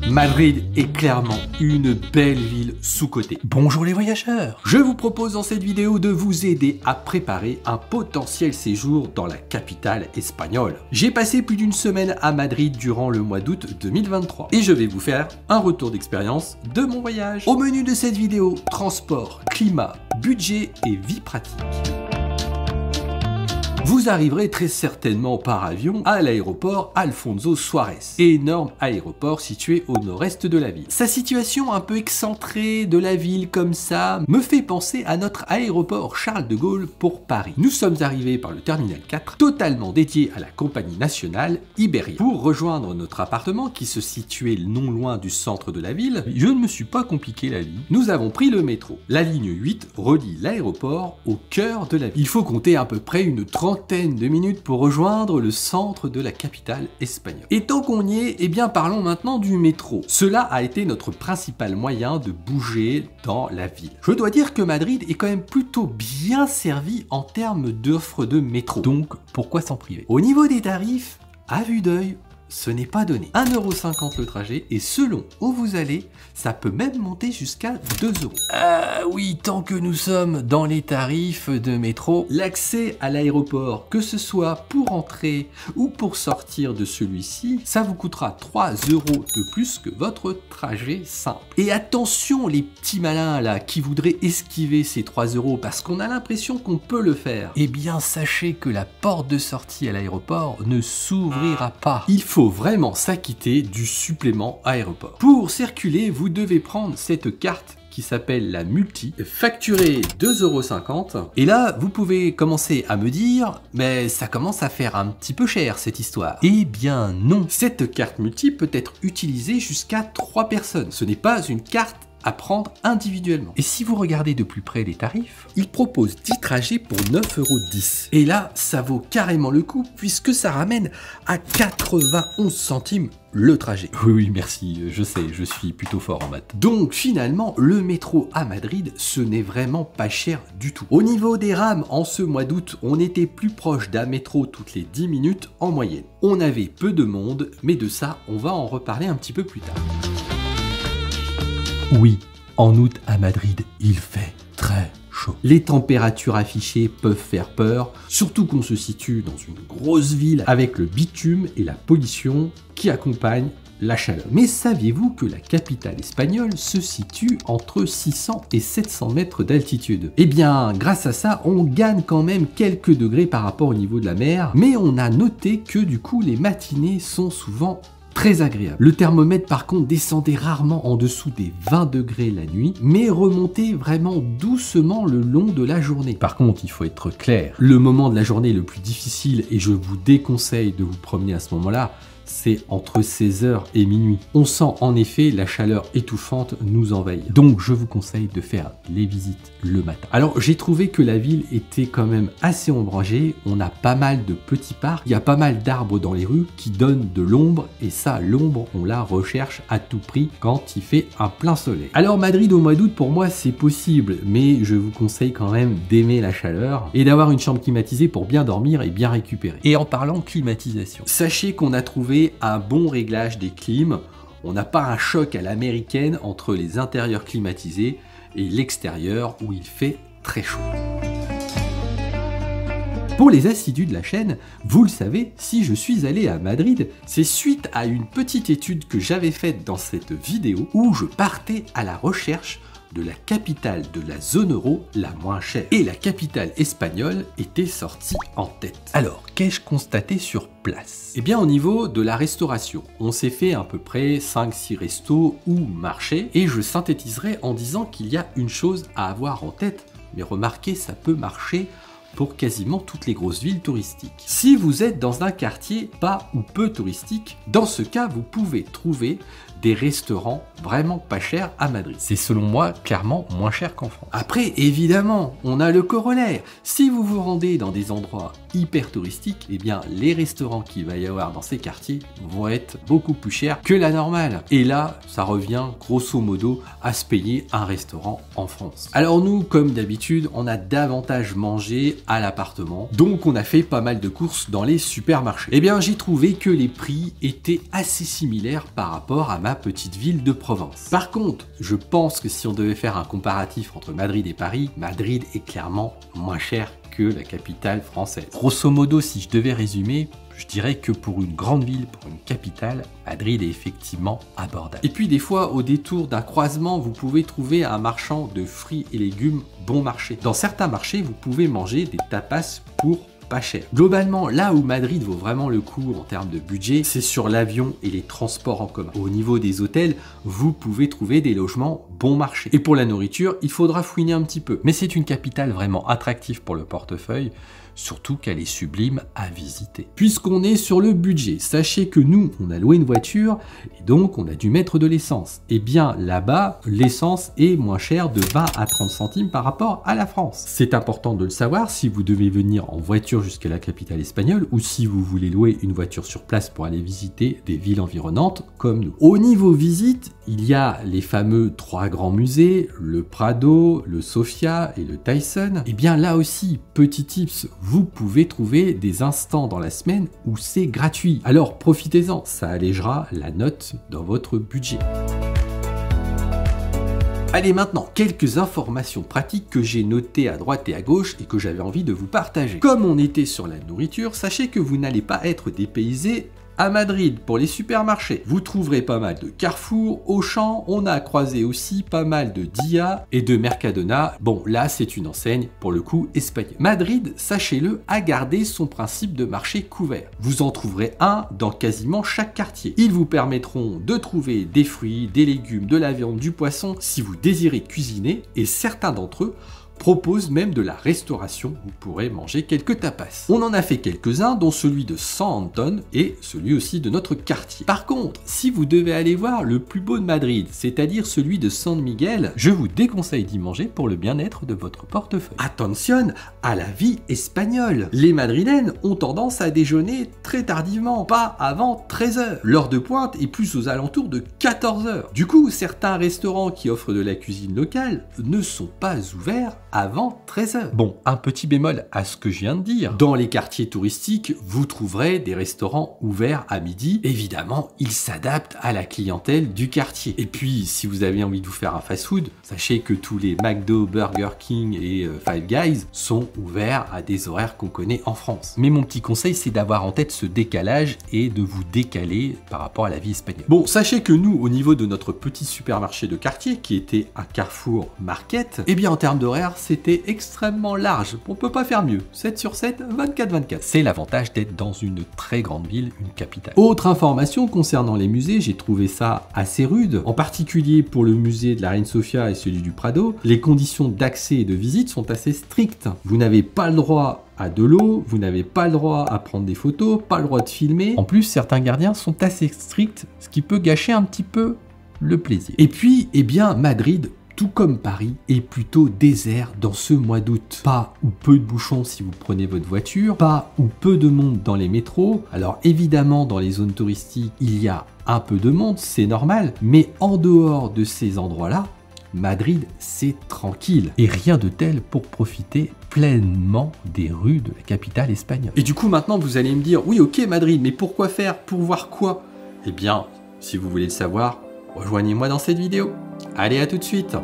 Madrid est clairement une belle ville sous-cotée. Bonjour les voyageurs! Je vous propose dans cette vidéo de vous aider à préparer un potentiel séjour dans la capitale espagnole. J'ai passé plus d'une semaine à Madrid durant le mois d'août 2023 et je vais vous faire un retour d'expérience de mon voyage. Au menu de cette vidéo, transport, climat, budget et vie pratique. Vous arriverez très certainement par avion à l'aéroport Alfonso Suárez, énorme aéroport situé au nord-est de la ville. Sa situation un peu excentrée de la ville comme ça me fait penser à notre aéroport Charles de Gaulle pour Paris. Nous sommes arrivés par le terminal 4, totalement dédié à la compagnie nationale Iberia. Pour rejoindre notre appartement qui se situait non loin du centre de la ville, je ne me suis pas compliqué la vie. Nous avons pris le métro. La ligne 8 relie l'aéroport au cœur de la ville. Il faut compter à peu près une trentaine de minutes pour rejoindre le centre de la capitale espagnole. Et tant qu'on y est, eh bien parlons maintenant du métro. Cela a été notre principal moyen de bouger dans la ville. Je dois dire que Madrid est quand même plutôt bien servi en termes d'offres de métro. Donc pourquoi s'en priver? Au niveau des tarifs, à vue d'œil, ce n'est pas donné. 1,50 € le trajet et selon où vous allez, ça peut même monter jusqu'à 2 €. Ah oui, tant que nous sommes dans les tarifs de métro, l'accès à l'aéroport, que ce soit pour entrer ou pour sortir de celui-ci, ça vous coûtera 3 € de plus que votre trajet simple. Et attention les petits malins là qui voudraient esquiver ces 3 € parce qu'on a l'impression qu'on peut le faire. Eh bien sachez que la porte de sortie à l'aéroport ne s'ouvrira pas. Il faut vraiment s'acquitter du supplément aéroport. Pour circuler, vous devez prendre cette carte qui s'appelle la Multi, facturée 2,50 €. Et là, vous pouvez commencer à me dire, mais ça commence à faire un petit peu cher cette histoire. Eh bien non, cette carte Multi peut être utilisée jusqu'à 3 personnes. Ce n'est pas une carte à prendre individuellement. Et si vous regardez de plus près les tarifs, ils proposent 10 trajets pour 9,10 €. Et là, ça vaut carrément le coup puisque ça ramène à 91 centimes le trajet. Oui, merci, je sais, je suis plutôt fort en maths. Donc finalement, le métro à Madrid, ce n'est vraiment pas cher du tout. Au niveau des rames, en ce mois d'août, on était plus proche d'un métro toutes les 10 minutes en moyenne. On avait peu de monde, mais de ça, on va en reparler un petit peu plus tard. Oui, en août à Madrid, il fait très chaud. Les températures affichées peuvent faire peur, surtout qu'on se situe dans une grosse ville avec le bitume et la pollution qui accompagnent la chaleur. Mais saviez-vous que la capitale espagnole se situe entre 600 et 700 mètres d'altitude? Eh bien, grâce à ça, on gagne quand même quelques degrés par rapport au niveau de la mer, mais on a noté que du coup, les matinées sont souvent très agréable. Le thermomètre par contre descendait rarement en dessous des 20 degrés la nuit, mais remontait vraiment doucement le long de la journée. Par contre, il faut être clair, le moment de la journée le plus difficile, et je vous déconseille de vous promener à ce moment-là, c'est entre 16h et minuit. On sent en effet la chaleur étouffante nous envahir. Donc je vous conseille de faire les visites le matin. Alors j'ai trouvé que la ville était quand même assez ombragée. On a pas mal de petits parcs. Il y a pas mal d'arbres dans les rues qui donnent de l'ombre. Et ça, l'ombre, on la recherche à tout prix quand il fait un plein soleil. Alors Madrid au mois d'août, pour moi, c'est possible. Mais je vous conseille quand même d'aimer la chaleur et d'avoir une chambre climatisée pour bien dormir et bien récupérer. Et en parlant climatisation, sachez qu'on a trouvé un bon réglage des clims. On n'a pas un choc à l'américaine entre les intérieurs climatisés et l'extérieur où il fait très chaud. Pour les assidus de la chaîne, vous le savez, si je suis allé à Madrid, c'est suite à une petite étude que j'avais faite dans cette vidéo où je partais à la recherche de la capitale de la zone euro la moins chère. Et la capitale espagnole était sortie en tête. Alors, qu'ai-je constaté sur place? Eh bien, au niveau de la restauration, on s'est fait à peu près 5-6 restos ou marchés, et je synthétiserai en disant qu'il y a une chose à avoir en tête, mais remarquez, ça peut marcher pour quasiment toutes les grosses villes touristiques. Si vous êtes dans un quartier pas ou peu touristique, dans ce cas, vous pouvez trouver des restaurants vraiment pas cher à Madrid. C'est selon moi clairement moins cher qu'en France. Après, évidemment, on a le corollaire. Si vous vous rendez dans des endroits hyper touristiques, eh bien les restaurants qu'il va y avoir dans ces quartiers vont être beaucoup plus chers que la normale. Et là, ça revient grosso modo à se payer un restaurant en France. Alors nous, comme d'habitude, on a davantage mangé à l'appartement, donc on a fait pas mal de courses dans les supermarchés. Eh bien j'ai trouvé que les prix étaient assez similaires par rapport à ma petite ville de Provence. Par contre, je pense que si on devait faire un comparatif entre Madrid et Paris, Madrid est clairement moins cher que la capitale française. Grosso modo, si je devais résumer, je dirais que pour une grande ville, pour une capitale, Madrid est effectivement abordable. Et puis des fois, au détour d'un croisement, vous pouvez trouver un marchand de fruits et légumes bon marché. Dans certains marchés, vous pouvez manger des tapas pour pas cher. Globalement, là où Madrid vaut vraiment le coup en termes de budget, c'est sur l'avion et les transports en commun. Au niveau des hôtels, vous pouvez trouver des logements bon marché. Et pour la nourriture, il faudra fouiner un petit peu. Mais c'est une capitale vraiment attractive pour le portefeuille, surtout qu'elle est sublime à visiter. Puisqu'on est sur le budget, sachez que nous, on a loué une voiture et donc on a dû mettre de l'essence. Et bien là-bas, l'essence est moins chère de 20 à 30 centimes par rapport à la France. C'est important de le savoir si vous devez venir en voiture jusqu'à la capitale espagnole ou si vous voulez louer une voiture sur place pour aller visiter des villes environnantes comme nous. Au niveau visite, il y a les fameux 3 grands musées, le Prado, le Sofia et le Thyssen. Et bien là aussi, petit tips, vous pouvez trouver des instants dans la semaine où c'est gratuit. Alors profitez-en, ça allégera la note dans votre budget. Allez, maintenant, quelques informations pratiques que j'ai notées à droite et à gauche et que j'avais envie de vous partager. Comme on était sur la nourriture, sachez que vous n'allez pas être dépaysé à Madrid pour les supermarchés. Vous trouverez pas mal de Carrefour, Auchan, on a croisé aussi pas mal de Dia et de Mercadona. Bon, là c'est une enseigne pour le coup espagnole. Madrid, sachez-le, a gardé son principe de marché couvert. Vous en trouverez un dans quasiment chaque quartier. Ils vous permettront de trouver des fruits, des légumes, de la viande, du poisson si vous désirez cuisiner, et certains d'entre eux propose même de la restauration, vous pourrez manger quelques tapas. On en a fait quelques-uns, dont celui de San Anton et celui aussi de notre quartier. Par contre, si vous devez aller voir le plus beau de Madrid, c'est-à-dire celui de San Miguel, je vous déconseille d'y manger pour le bien-être de votre portefeuille. Attention à la vie espagnole. Les Madrilènes ont tendance à déjeuner très tardivement, pas avant 13h. L'heure de pointe est plus aux alentours de 14h. Du coup, certains restaurants qui offrent de la cuisine locale ne sont pas ouverts avant 13h. Bon, un petit bémol à ce que je viens de dire. Dans les quartiers touristiques, vous trouverez des restaurants ouverts à midi. Évidemment, ils s'adaptent à la clientèle du quartier. Et puis, si vous avez envie de vous faire un fast-food, sachez que tous les McDo, Burger King et Five Guys sont ouverts à des horaires qu'on connaît en France. Mais mon petit conseil, c'est d'avoir en tête ce décalage et de vous décaler par rapport à la vie espagnole. Bon, sachez que nous, au niveau de notre petit supermarché de quartier, qui était un Carrefour Market, eh bien en termes d'horaire, c'était extrêmement large. On peut pas faire mieux. 7 sur 7, 24/24. C'est l'avantage d'être dans une très grande ville, une capitale. Autre information concernant les musées, j'ai trouvé ça assez rude. En particulier pour le musée de la Reine Sofia et celui du Prado, les conditions d'accès et de visite sont assez strictes. Vous n'avez pas le droit à de l'eau, vous n'avez pas le droit à prendre des photos, pas le droit de filmer. En plus, certains gardiens sont assez stricts, ce qui peut gâcher un petit peu le plaisir. Et puis, eh bien, Madrid, tout comme Paris, est plutôt désert dans ce mois d'août. Pas ou peu de bouchons si vous prenez votre voiture, pas ou peu de monde dans les métros. Alors évidemment, dans les zones touristiques, il y a un peu de monde, c'est normal, mais en dehors de ces endroits-là, Madrid, c'est tranquille. Et rien de tel pour profiter pleinement des rues de la capitale espagnole. Et du coup, maintenant, vous allez me dire, oui, ok, Madrid, mais pourquoi faire? Pour voir quoi? Eh bien, si vous voulez le savoir, rejoignez-moi dans cette vidéo. Allez, à tout de suite.